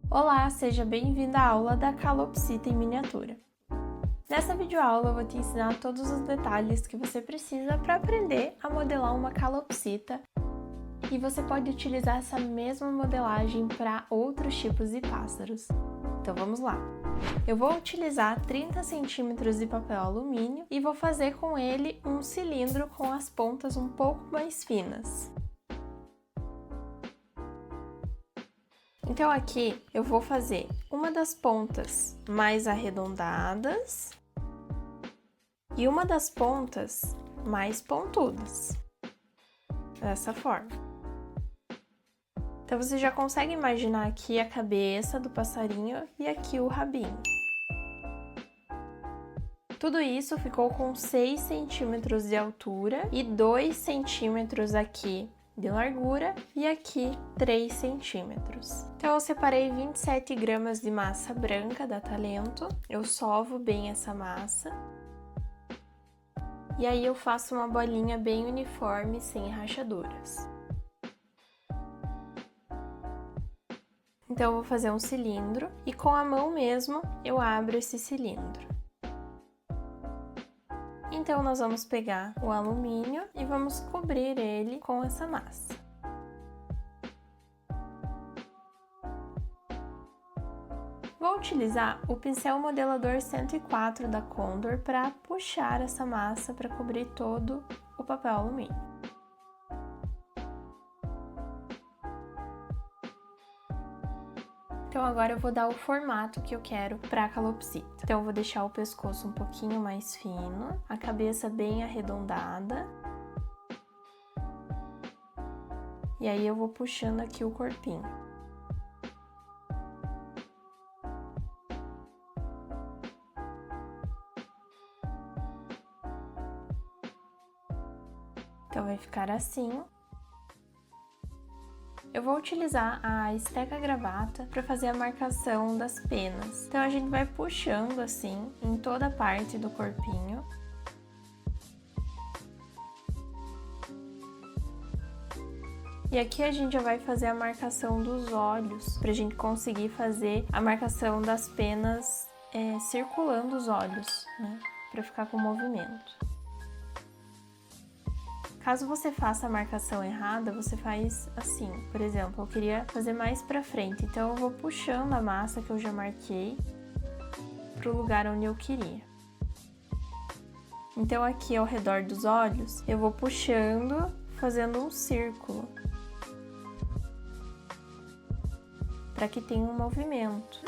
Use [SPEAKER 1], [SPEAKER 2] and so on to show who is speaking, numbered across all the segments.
[SPEAKER 1] Olá, seja bem-vindo à aula da calopsita em miniatura. Nessa videoaula eu vou te ensinar todos os detalhes que você precisa para aprender a modelar uma calopsita e você pode utilizar essa mesma modelagem para outros tipos de pássaros. Então vamos lá! Eu vou utilizar 30 centímetros de papel alumínio e vou fazer com ele um cilindro com as pontas um pouco mais finas. Então aqui eu vou fazer uma das pontas mais arredondadas e uma das pontas mais pontudas, dessa forma. Então você já consegue imaginar aqui a cabeça do passarinho e aqui o rabinho. Tudo isso ficou com 6 centímetros de altura e 2 centímetros aqui de largura e aqui 3 centímetros. Então eu separei 27 gramas de massa branca da Talento, eu sovo bem essa massa. E aí eu faço uma bolinha bem uniforme, sem rachaduras. Então eu vou fazer um cilindro e com a mão mesmo eu abro esse cilindro. Então, nós vamos pegar o alumínio e vamos cobrir ele com essa massa. Vou utilizar o pincel modelador 104 da Condor para puxar essa massa para cobrir todo o papel alumínio. Então agora eu vou dar o formato que eu quero para a calopsita. Então eu vou deixar o pescoço um pouquinho mais fino, a cabeça bem arredondada. E aí eu vou puxando aqui o corpinho. Então vai ficar assim. Eu vou utilizar a esteca gravata para fazer a marcação das penas. Então a gente vai puxando assim em toda a parte do corpinho. E aqui a gente já vai fazer a marcação dos olhos, para a gente conseguir fazer a marcação das penas circulando os olhos, né? Para ficar com movimento. Caso você faça a marcação errada, você faz assim. Por exemplo, eu queria fazer mais pra frente, então eu vou puxando a massa que eu já marquei pro lugar onde eu queria. Então aqui ao redor dos olhos, eu vou puxando, fazendo um círculo, para que tenha um movimento.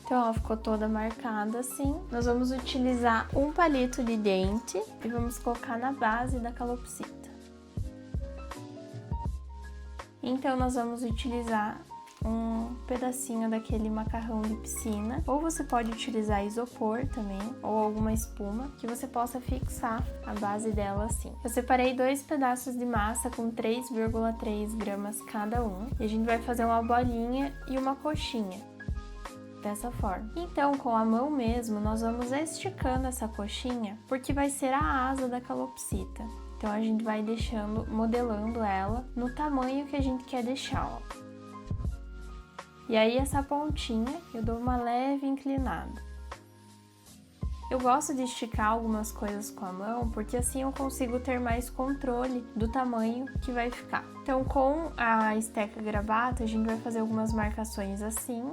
[SPEAKER 1] Então, ela ficou toda marcada assim. Nós vamos utilizar um palito de dente e vamos colocar na base da calopsita. Então, nós vamos utilizar um pedacinho daquele macarrão de piscina, ou você pode utilizar isopor também, ou alguma espuma, que você possa fixar a base dela assim. Eu separei 2 pedaços de massa com 3,3 gramas cada um, e a gente vai fazer uma bolinha e uma coxinha. Dessa forma. Então, com a mão mesmo, nós vamos esticando essa coxinha, porque vai ser a asa da calopsita. Então, a gente vai deixando, modelando ela no tamanho que a gente quer deixar, ó. E aí, essa pontinha, eu dou uma leve inclinada. Eu gosto de esticar algumas coisas com a mão, porque assim eu consigo ter mais controle do tamanho que vai ficar. Então, com a esteca gravata, a gente vai fazer algumas marcações assim.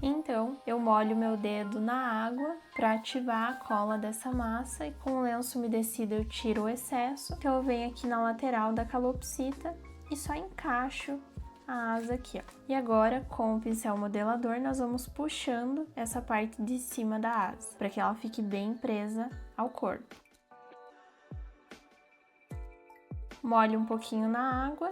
[SPEAKER 1] Então, eu molho meu dedo na água para ativar a cola dessa massa e com o lenço umedecido eu tiro o excesso. Então, eu venho aqui na lateral da calopsita e só encaixo a asa aqui, ó. E agora, com o pincel modelador, nós vamos puxando essa parte de cima da asa, para que ela fique bem presa ao corpo. molho um pouquinho na água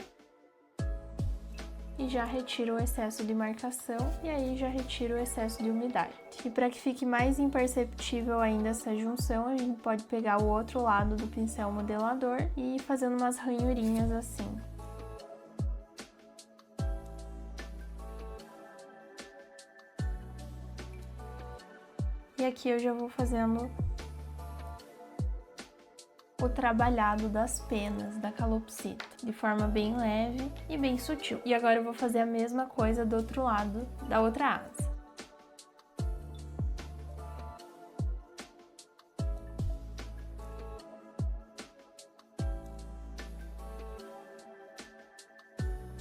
[SPEAKER 1] e já retiro o excesso de marcação e aí já retiro o excesso de umidade. E para que fique mais imperceptível ainda essa junção, a gente pode pegar o outro lado do pincel modelador e ir fazendo umas ranhurinhas assim. E aqui eu já vou fazendo o trabalhado das penas da calopsita, de forma bem leve e bem sutil. E agora eu vou fazer a mesma coisa do outro lado da outra asa.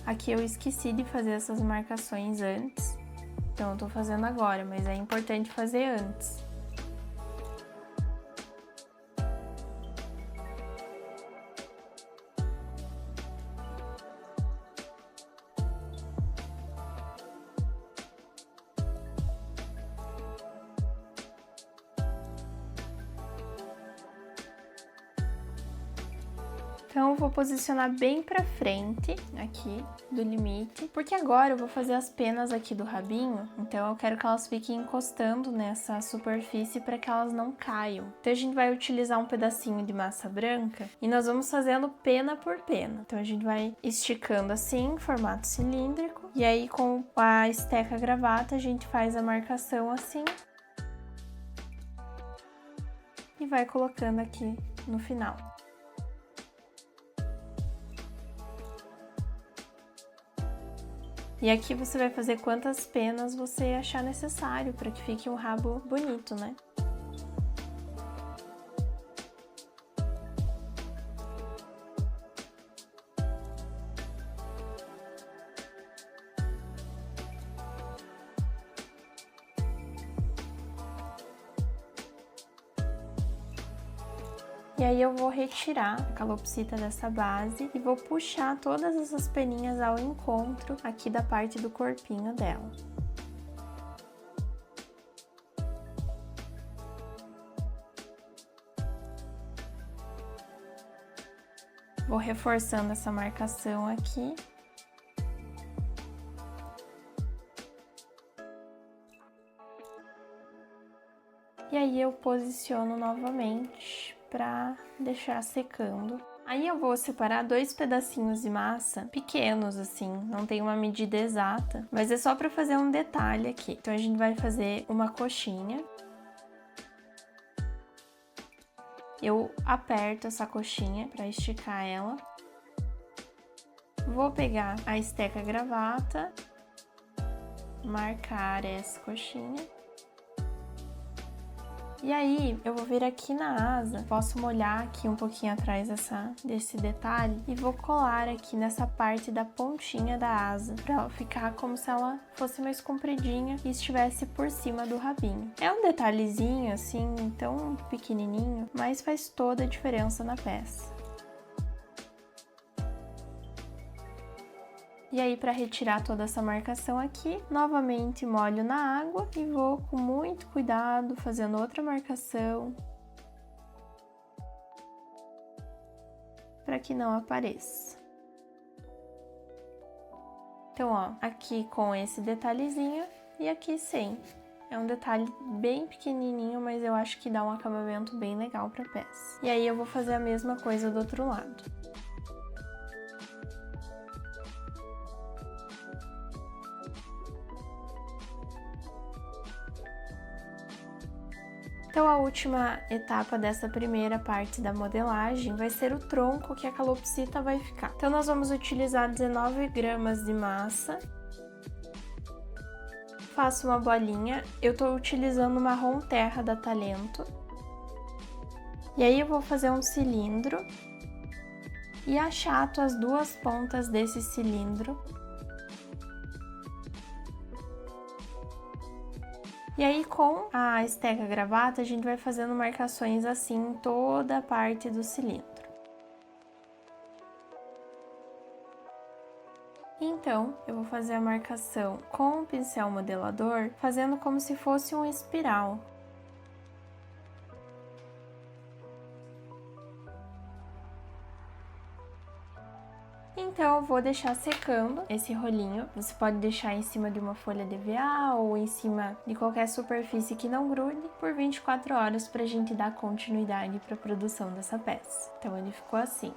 [SPEAKER 1] Aqui eu esqueci de fazer essas marcações antes, então eu tô fazendo agora, mas é importante fazer antes. Então, eu vou posicionar bem pra frente, aqui, do limite, porque agora eu vou fazer as penas aqui do rabinho, então eu quero que elas fiquem encostando nessa superfície para que elas não caiam. Então, a gente vai utilizar um pedacinho de massa branca e nós vamos fazendo pena por pena. Então, a gente vai esticando assim, em formato cilíndrico, e aí com a esteca gravata a gente faz a marcação assim e vai colocando aqui no final. E aqui você vai fazer quantas penas você achar necessário para que fique um rabo bonito, né? E aí eu vou retirar a calopsita dessa base e vou puxar todas essas peninhas ao encontro aqui da parte do corpinho dela. Vou reforçando essa marcação aqui. E aí eu posiciono novamente para deixar secando. Aí eu vou separar 2 pedacinhos de massa pequenos assim, não tem uma medida exata, mas é só para fazer um detalhe aqui. Então a gente vai fazer uma coxinha. Eu aperto essa coxinha para esticar ela. Vou pegar a esteca gravata, marcar essa coxinha. E aí, eu vou vir aqui na asa, posso molhar aqui um pouquinho atrás desse detalhe e vou colar aqui nessa parte da pontinha da asa, pra ela ficar como se ela fosse mais compridinha e estivesse por cima do rabinho. É um detalhezinho assim, tão pequenininho, mas faz toda a diferença na peça. E aí, para retirar toda essa marcação aqui, novamente molho na água e vou com muito cuidado fazendo outra marcação para que não apareça. Então, ó, aqui com esse detalhezinho e aqui sem. É um detalhe bem pequenininho, mas eu acho que dá um acabamento bem legal para a peça. E aí eu vou fazer a mesma coisa do outro lado. Então, a última etapa dessa primeira parte da modelagem vai ser o tronco que a calopsita vai ficar. Então, nós vamos utilizar 19 gramas de massa. Faço uma bolinha. Eu tô utilizando marrom terra da Talento. E aí, eu vou fazer um cilindro e achato as duas pontas desse cilindro. E aí, com a esteca gravata, a gente vai fazendo marcações assim em toda a parte do cilindro. Então, eu vou fazer a marcação com o pincel modelador, fazendo como se fosse um espiral. Então eu vou deixar secando esse rolinho. Você pode deixar em cima de uma folha de EVA ou em cima de qualquer superfície que não grude por 24 horas pra gente dar continuidade para a produção dessa peça. Então ele ficou assim.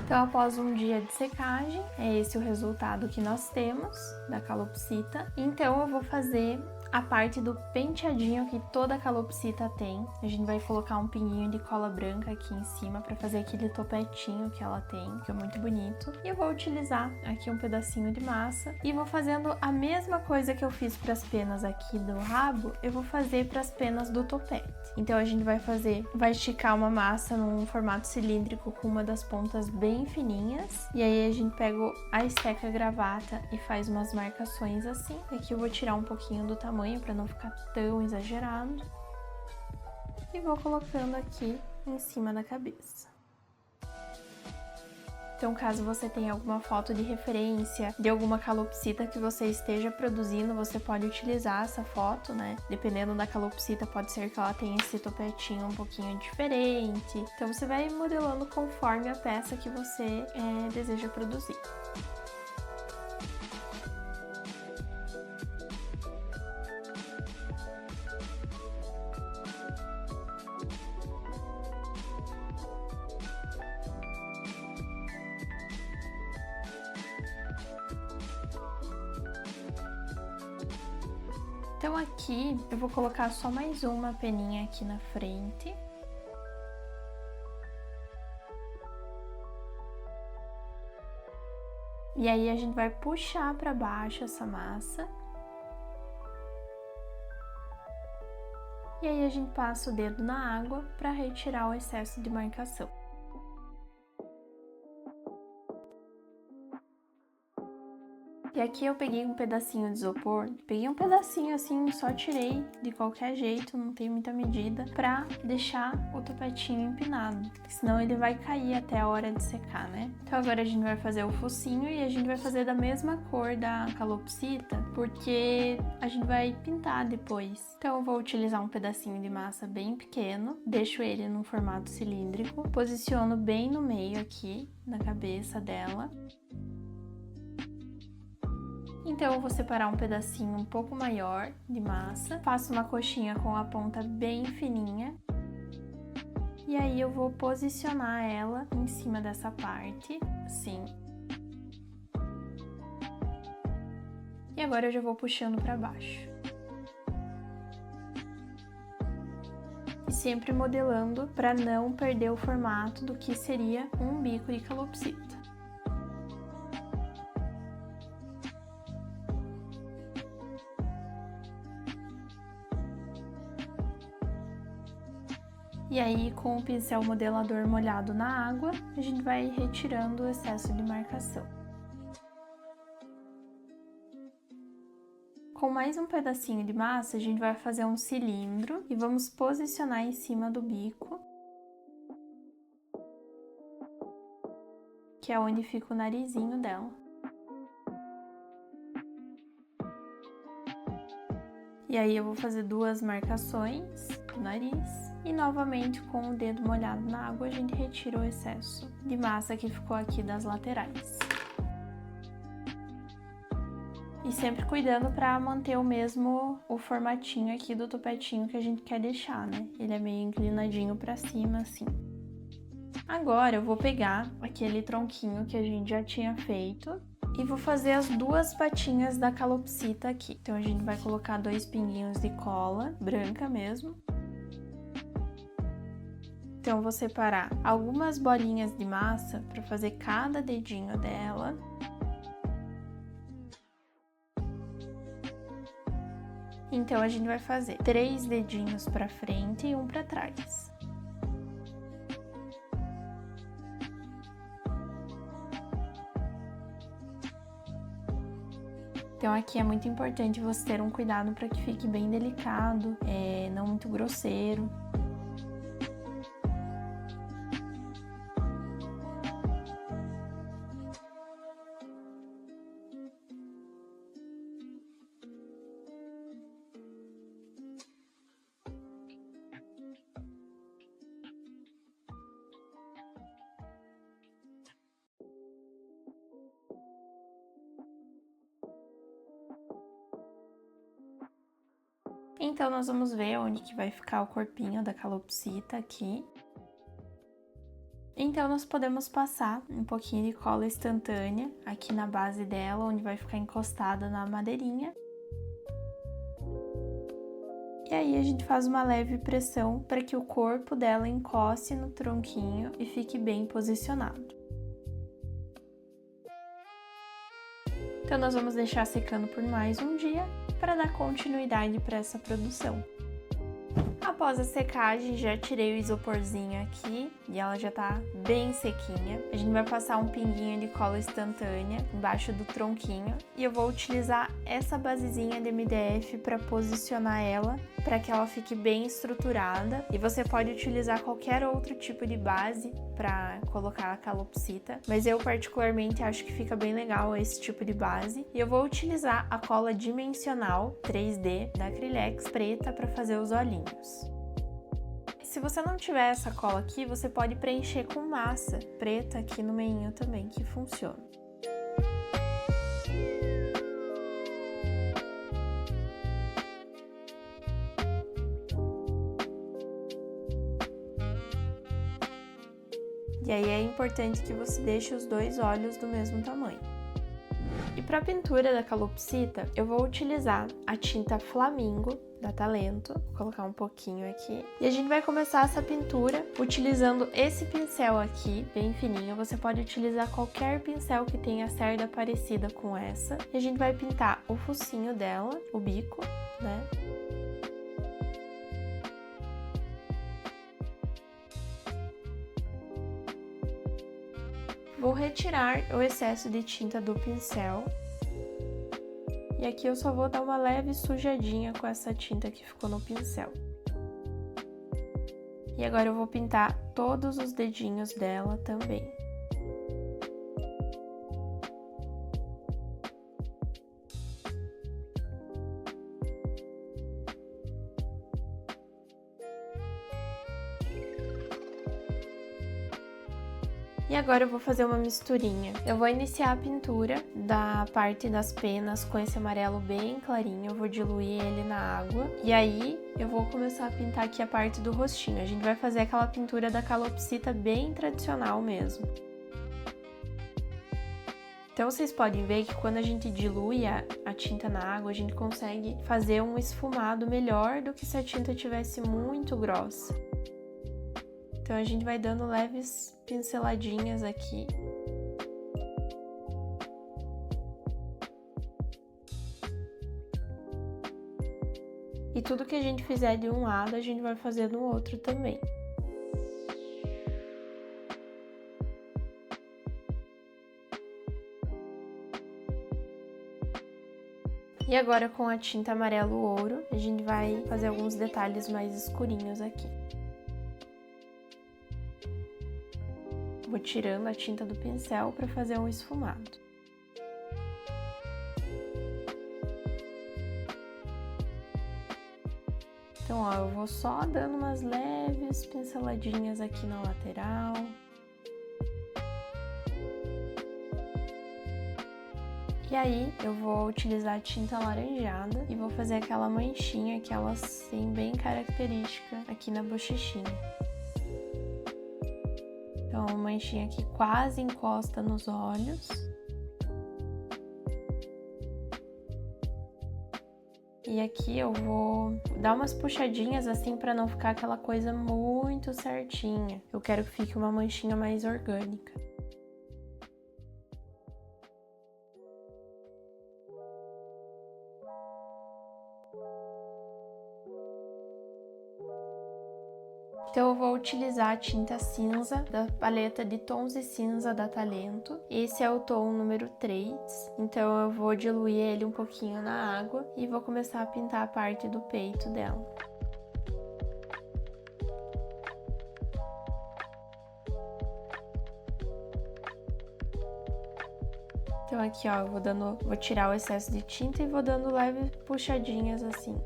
[SPEAKER 1] Então, após um dia de secagem, é esse o resultado que nós temos da calopsita. Então, eu vou fazer a parte do penteadinho que toda calopsita tem. A gente vai colocar um pinguinho de cola branca aqui em cima para fazer aquele topetinho que ela tem, que é muito bonito. E eu vou utilizar aqui um pedacinho de massa e vou fazendo a mesma coisa que eu fiz para as penas aqui do rabo, eu vou fazer para as penas do topete. Então, a gente vai esticar uma massa num formato cilíndrico com uma das pontas bem fininhas. E aí a gente pega a esteca gravata e faz umas marcações assim. Aqui eu vou tirar um pouquinho do tamanho para não ficar tão exagerado. E vou colocando aqui em cima da cabeça. Então, caso você tenha alguma foto de referência de alguma calopsita que você esteja produzindo, você pode utilizar essa foto, né? Dependendo da calopsita, pode ser que ela tenha esse topetinho um pouquinho diferente. Então, você vai modelando conforme a peça que você deseja produzir. Então aqui eu vou colocar só mais uma peninha aqui na frente. E aí a gente vai puxar para baixo essa massa. E aí a gente passa o dedo na água para retirar o excesso de marcação. E aqui eu peguei um pedacinho de isopor, peguei um pedacinho assim, só tirei de qualquer jeito, não tem muita medida, pra deixar o topetinho empinado, senão ele vai cair até a hora de secar, né? Então agora a gente vai fazer o focinho e a gente vai fazer da mesma cor da calopsita, porque a gente vai pintar depois. Então eu vou utilizar um pedacinho de massa bem pequeno, deixo ele num formato cilíndrico, posiciono bem no meio aqui, na cabeça dela. Então, eu vou separar um pedacinho um pouco maior de massa, faço uma coxinha com a ponta bem fininha. E aí, eu vou posicionar ela em cima dessa parte, assim. E agora eu já vou puxando para baixo. E sempre modelando para não perder o formato do que seria um bico de calopsita. E aí, com o pincel modelador molhado na água, a gente vai retirando o excesso de marcação. Com mais um pedacinho de massa, a gente vai fazer um cilindro e vamos posicionar em cima do bico, que é onde fica o narizinho dela. E aí eu vou fazer duas marcações do nariz e novamente com o dedo molhado na água a gente retira o excesso de massa que ficou aqui das laterais. E sempre cuidando para manter o formatinho aqui do topetinho que a gente quer deixar, né? Ele é meio inclinadinho para cima assim. Agora eu vou pegar aquele tronquinho que a gente já tinha feito e vou fazer as duas patinhas da calopsita aqui. Então, a gente vai colocar 2 pinguinhos de cola, branca mesmo. Então, eu vou separar algumas bolinhas de massa para fazer cada dedinho dela. Então, a gente vai fazer 3 dedinhos para frente e 1 para trás. Então aqui é muito importante você ter um cuidado para que fique bem delicado, não muito grosseiro. Então, nós vamos ver onde que vai ficar o corpinho da calopsita aqui. Então, nós podemos passar um pouquinho de cola instantânea aqui na base dela, onde vai ficar encostada na madeirinha. E aí, a gente faz uma leve pressão para que o corpo dela encoste no tronquinho e fique bem posicionado. Então, nós vamos deixar secando por mais um dia para dar continuidade para essa produção. Após a secagem, já tirei o isoporzinho aqui e ela já tá bem sequinha. A gente vai passar um pinguinho de cola instantânea embaixo do tronquinho e eu vou utilizar essa basezinha de MDF para posicionar ela, para que ela fique bem estruturada. E você pode utilizar qualquer outro tipo de base para colocar a calopsita, mas eu particularmente acho que fica bem legal esse tipo de base. E eu vou utilizar a cola dimensional 3D da Acrylex preta para fazer os olhinhos. Se você não tiver essa cola aqui, você pode preencher com massa preta aqui no meinho também, que funciona. E aí é importante que você deixe os dois olhos do mesmo tamanho. E para a pintura da calopsita, eu vou utilizar a tinta Flamingo da Talento, vou colocar um pouquinho aqui. E a gente vai começar essa pintura utilizando esse pincel aqui, bem fininho. Você pode utilizar qualquer pincel que tenha cerda parecida com essa. E a gente vai pintar o focinho dela, o bico, né? Vou retirar o excesso de tinta do pincel. E aqui eu só vou dar uma leve sujadinha com essa tinta que ficou no pincel. E agora eu vou pintar todos os dedinhos dela também. E agora eu vou fazer uma misturinha. Eu vou iniciar a pintura da parte das penas com esse amarelo bem clarinho. Eu vou diluir ele na água. E aí eu vou começar a pintar aqui a parte do rostinho. A gente vai fazer aquela pintura da calopsita bem tradicional mesmo. Então vocês podem ver que quando a gente dilui a tinta na água, a gente consegue fazer um esfumado melhor do que se a tinta tivesse muito grossa. Então a gente vai dando leves pinceladinhas aqui. E tudo que a gente fizer de um lado, a gente vai fazer no outro também. E agora com a tinta amarelo ouro, a gente vai fazer alguns detalhes mais escurinhos aqui. Vou tirando a tinta do pincel para fazer um esfumado. Então, ó, eu vou só dando umas leves pinceladinhas aqui na lateral. E aí, eu vou utilizar a tinta alaranjada e vou fazer aquela manchinha que ela tem bem característica aqui na bochechinha. Então, uma manchinha que quase encosta nos olhos. E aqui eu vou dar umas puxadinhas assim para não ficar aquela coisa muito certinha. Eu quero que fique uma manchinha mais orgânica. Então eu vou utilizar a tinta cinza da paleta de tons de cinza da Talento. Esse é o tom número 3, então eu vou diluir ele um pouquinho na água e vou começar a pintar a parte do peito dela. Então aqui ó, eu vou tirar o excesso de tinta e vou dando leves puxadinhas assim.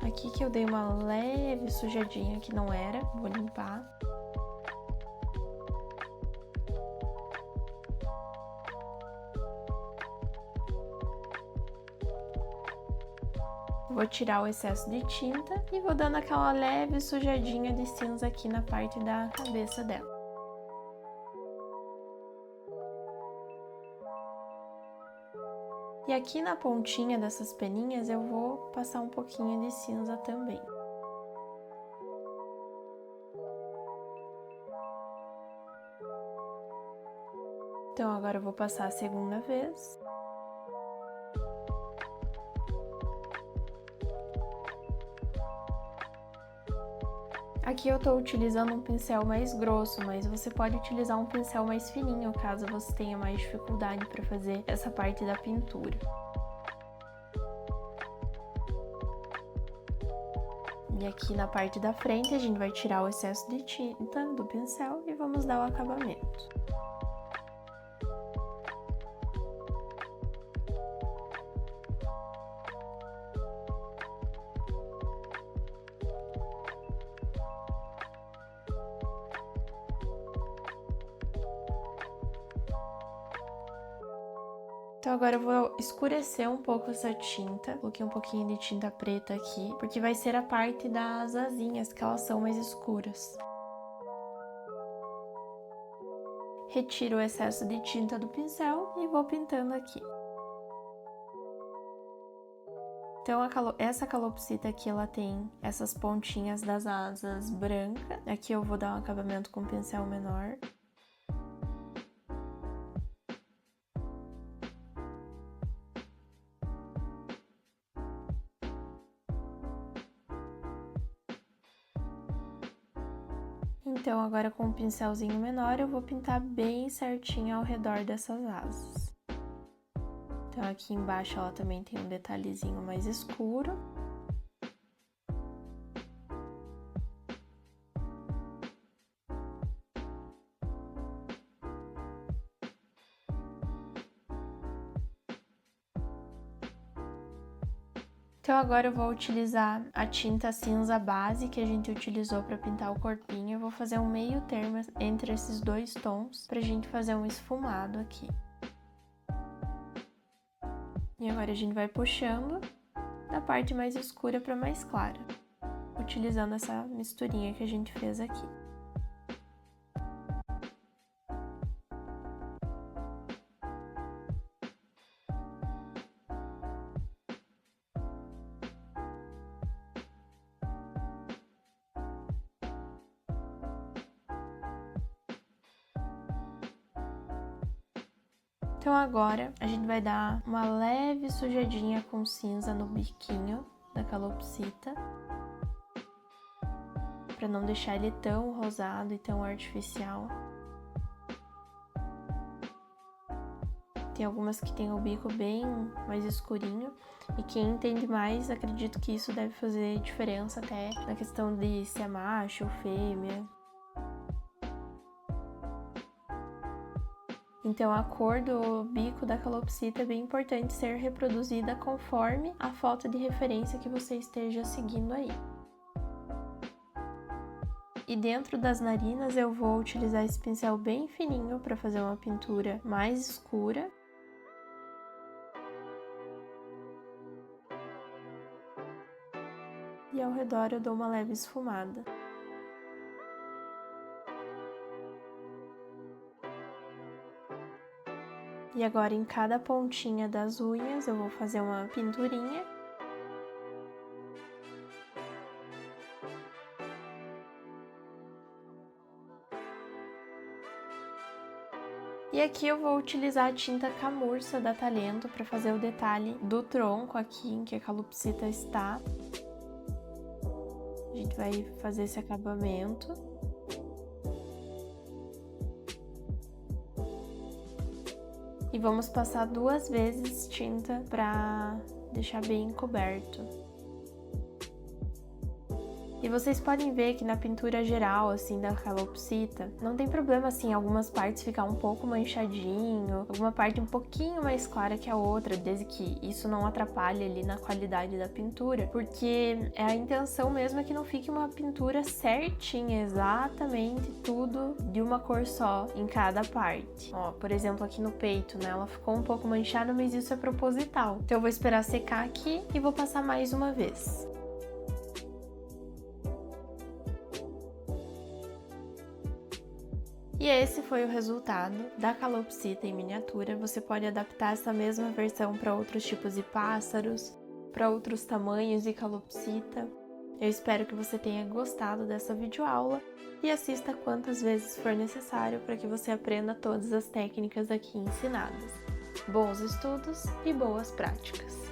[SPEAKER 1] Aqui que eu dei uma leve sujadinha que não era, vou limpar. Vou tirar o excesso de tinta e vou dando aquela leve sujadinha de cinza aqui na parte da cabeça dela. E aqui na pontinha dessas peninhas eu vou passar um pouquinho de cinza também. Então agora eu vou passar a segunda vez. Aqui eu tô utilizando um pincel mais grosso, mas você pode utilizar um pincel mais fininho, caso você tenha mais dificuldade para fazer essa parte da pintura. E aqui na parte da frente a gente vai tirar o excesso de tinta do pincel e vamos dar o acabamento. Então agora eu vou escurecer um pouco essa tinta, coloquei um pouquinho de tinta preta aqui, porque vai ser a parte das asinhas, que elas são mais escuras. Retiro o excesso de tinta do pincel e vou pintando aqui. Então essa calopsita aqui, ela tem essas pontinhas das asas brancas. Aqui eu vou dar um acabamento com um pincel menor. Então, agora com um pincelzinho menor, eu vou pintar bem certinho ao redor dessas asas. Então, aqui embaixo ela também tem um detalhezinho mais escuro. Então agora eu vou utilizar a tinta cinza base que a gente utilizou para pintar o corpinho. Eu vou fazer um meio termo entre esses dois tons pra gente fazer um esfumado aqui. E agora a gente vai puxando da parte mais escura para mais clara, utilizando essa misturinha que a gente fez aqui. Então agora a gente vai dar uma leve sujadinha com cinza no biquinho da calopsita, para não deixar ele tão rosado e tão artificial. Tem algumas que tem o bico bem mais escurinho, e quem entende mais, acredito que isso deve fazer diferença até na questão de se é macho ou fêmea. Então, a cor do bico da calopsita é bem importante ser reproduzida conforme a foto de referência que você esteja seguindo aí. E dentro das narinas eu vou utilizar esse pincel bem fininho para fazer uma pintura mais escura. E ao redor eu dou uma leve esfumada. E agora em cada pontinha das unhas eu vou fazer uma pinturinha. E aqui eu vou utilizar a tinta camurça da Talento para fazer o detalhe do tronco aqui em que a calopsita está. A gente vai fazer esse acabamento. E vamos passar 2 vezes tinta para deixar bem coberto. E vocês podem ver que na pintura geral, assim, da calopsita, não tem problema, assim, algumas partes ficar um pouco manchadinho, alguma parte um pouquinho mais clara que a outra, desde que isso não atrapalhe ali na qualidade da pintura, porque a intenção mesmo é que não fique uma pintura certinha, exatamente tudo de uma cor só em cada parte. Ó, por exemplo, aqui no peito, né, ela ficou um pouco manchada, mas isso é proposital. Então eu vou esperar secar aqui e vou passar mais uma vez. E esse foi o resultado da calopsita em miniatura. Você pode adaptar essa mesma versão para outros tipos de pássaros, para outros tamanhos de calopsita. Eu espero que você tenha gostado dessa videoaula e assista quantas vezes for necessário para que você aprenda todas as técnicas aqui ensinadas. Bons estudos e boas práticas!